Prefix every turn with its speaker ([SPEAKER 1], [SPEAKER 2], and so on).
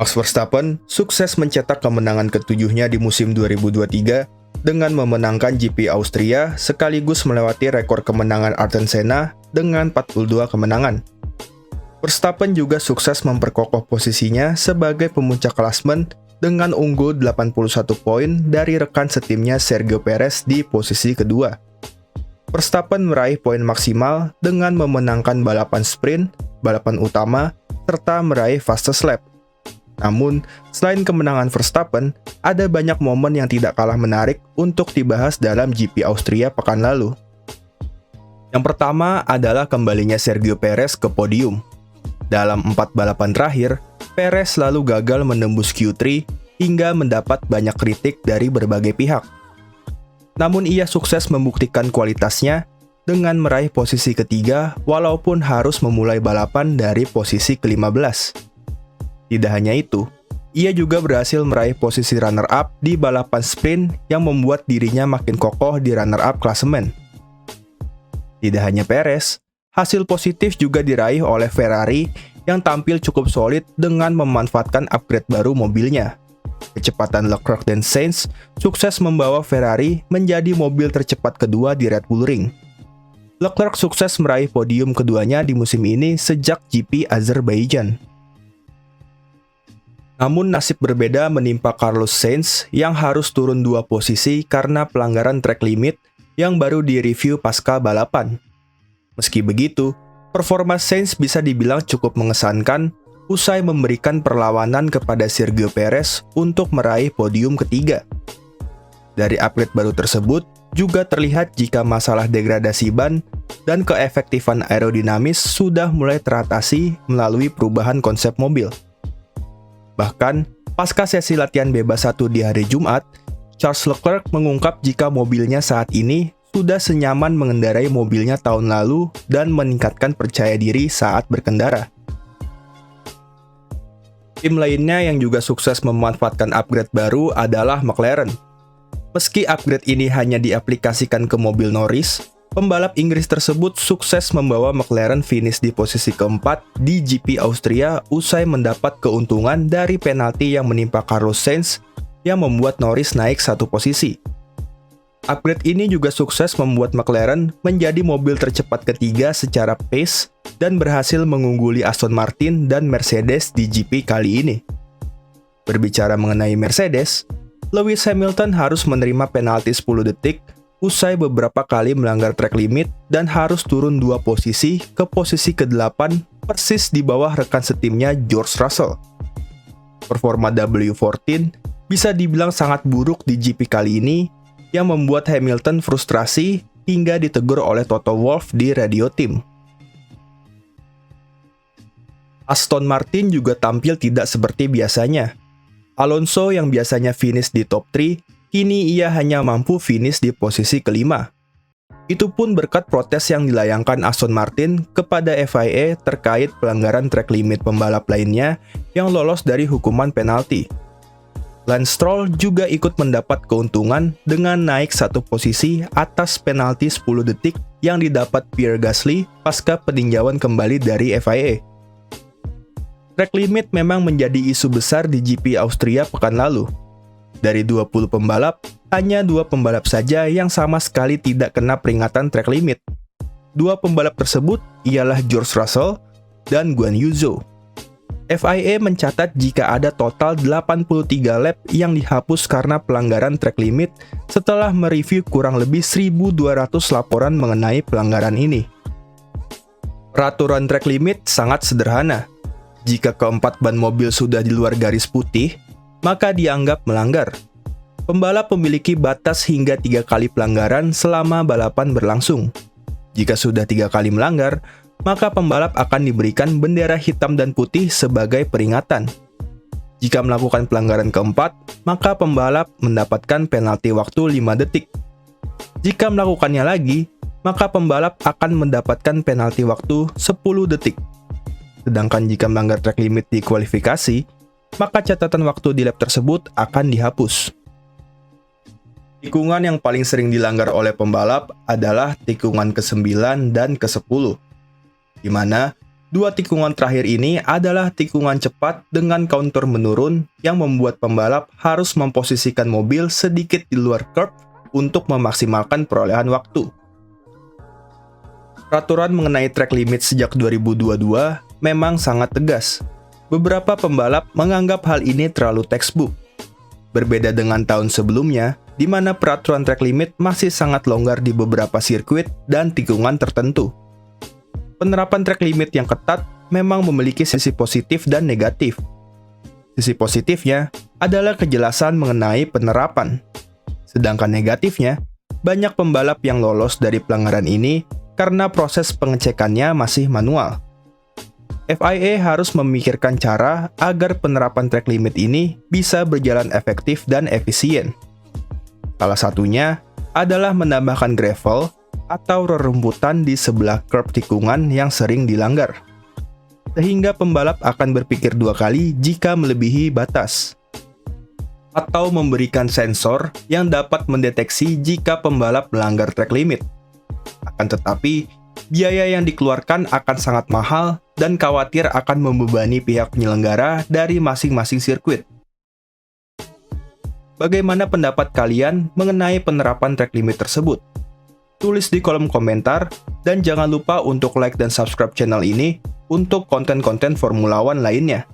[SPEAKER 1] Max Verstappen sukses mencetak kemenangan ketujuhnya di musim 2023 dengan memenangkan GP Austria sekaligus melewati rekor kemenangan Ayrton Senna dengan 42 kemenangan. Verstappen juga sukses memperkokoh posisinya sebagai pemuncak klasemen dengan unggul 81 poin dari rekan setimnya Sergio Perez di posisi kedua. Verstappen meraih poin maksimal dengan memenangkan balapan sprint, balapan utama, serta meraih fastest lap. Namun, selain kemenangan Verstappen, ada banyak momen yang tidak kalah menarik untuk dibahas dalam GP Austria pekan lalu. Yang pertama adalah kembalinya Sergio Perez ke podium. Dalam 4 balapan terakhir, Perez selalu gagal menembus Q3 hingga mendapat banyak kritik dari berbagai pihak. Namun ia sukses membuktikan kualitasnya dengan meraih posisi ketiga walaupun harus memulai balapan dari posisi ke-15. Tidak hanya itu, ia juga berhasil meraih posisi runner-up di balapan sprint yang membuat dirinya makin kokoh di runner-up klasemen. Tidak hanya Perez, hasil positif juga diraih oleh Ferrari yang tampil cukup solid dengan memanfaatkan upgrade baru mobilnya. Kecepatan Leclerc dan Sainz sukses membawa Ferrari menjadi mobil tercepat kedua di Red Bull Ring. Leclerc sukses meraih podium keduanya di musim ini sejak GP Azerbaijan. Namun nasib berbeda menimpa Carlos Sainz yang harus turun 2 posisi karena pelanggaran track limit yang baru direview pasca balapan. Meski begitu, performa Sainz bisa dibilang cukup mengesankan usai memberikan perlawanan kepada Sergio Perez untuk meraih podium ketiga. Dari upgrade baru tersebut, juga terlihat jika masalah degradasi ban dan keefektifan aerodinamis sudah mulai teratasi melalui perubahan konsep mobil. Bahkan, pasca sesi latihan bebas 1 di hari Jumat, Charles Leclerc mengungkap jika mobilnya saat ini sudah senyaman mengendarai mobilnya tahun lalu dan meningkatkan percaya diri saat berkendara. Tim lainnya yang juga sukses memanfaatkan upgrade baru adalah McLaren. Meski upgrade ini hanya diaplikasikan ke mobil Norris, pembalap Inggris tersebut sukses membawa McLaren finish di posisi keempat di GP Austria usai mendapat keuntungan dari penalti yang menimpa Carlos Sainz yang membuat Norris naik 1 posisi. Upgrade ini juga sukses membuat McLaren menjadi mobil tercepat ketiga secara pace dan berhasil mengungguli Aston Martin dan Mercedes di GP kali ini. Berbicara mengenai Mercedes, Lewis Hamilton harus menerima penalti 10 detik usai beberapa kali melanggar track limit dan harus turun 2 posisi ke posisi ke-8 persis di bawah rekan setimnya George Russell. Performa W14 bisa dibilang sangat buruk di GP kali ini yang membuat Hamilton frustrasi hingga ditegur oleh Toto Wolff di radio tim. Aston Martin juga tampil tidak seperti biasanya. Alonso yang biasanya finish di top 3, kini ia hanya mampu finish di posisi ke-5. Itu pun berkat protes yang dilayangkan Aston Martin kepada FIA terkait pelanggaran track limit pembalap lainnya yang lolos dari hukuman penalti. Lance Stroll juga ikut mendapat keuntungan dengan naik 1 posisi atas penalti 10 detik yang didapat Pierre Gasly pasca peninjauan kembali dari FIA. Track limit memang menjadi isu besar di GP Austria pekan lalu. Dari 20 pembalap, hanya 2 pembalap saja yang sama sekali tidak kena peringatan track limit. 2 pembalap tersebut ialah George Russell dan Guan Yu Zhou. FIA mencatat jika ada total 83 lap yang dihapus karena pelanggaran track limit setelah mereview kurang lebih 1.200 laporan mengenai pelanggaran ini. Peraturan track limit sangat sederhana. Jika keempat ban mobil sudah di luar garis putih, maka dianggap melanggar. Pembalap memiliki batas hingga 3 kali pelanggaran selama balapan berlangsung. Jika sudah 3 kali melanggar, maka pembalap akan diberikan bendera hitam dan putih sebagai peringatan. Jika melakukan pelanggaran keempat, maka pembalap mendapatkan penalti waktu 5 detik. Jika melakukannya lagi, maka pembalap akan mendapatkan penalti waktu 10 detik. Sedangkan jika melanggar track limit di kualifikasi, maka catatan waktu di lap tersebut akan dihapus. Tikungan yang paling sering dilanggar oleh pembalap adalah tikungan ke-9 dan ke-10, di mana Dua tikungan terakhir ini adalah tikungan cepat dengan counter menurun yang membuat pembalap harus memposisikan mobil sedikit di luar curb untuk memaksimalkan perolehan waktu. Peraturan mengenai track limit sejak 2022 memang sangat tegas. Beberapa pembalap menganggap hal ini terlalu textbook. Berbeda dengan tahun sebelumnya, di mana peraturan track limit masih sangat longgar di beberapa sirkuit dan tikungan tertentu. Penerapan track limit yang ketat memang memiliki sisi positif dan negatif. Sisi positifnya adalah kejelasan mengenai penerapan. Sedangkan negatifnya, banyak pembalap yang lolos dari pelanggaran ini karena proses pengecekannya masih manual. FIA harus memikirkan cara agar penerapan track limit ini bisa berjalan efektif dan efisien. Salah satunya adalah menambahkan gravel atau rerumputan di sebelah curb tikungan yang sering dilanggar, sehingga pembalap akan berpikir dua kali jika melebihi batas. Atau memberikan sensor yang dapat mendeteksi jika pembalap melanggar track limit. Akan tetapi, biaya yang dikeluarkan akan sangat mahal dan khawatir akan membebani pihak penyelenggara dari masing-masing sirkuit. Bagaimana pendapat kalian mengenai penerapan track limit tersebut? Tulis di kolom komentar, dan jangan lupa untuk like dan subscribe channel ini untuk konten-konten Formula One lainnya.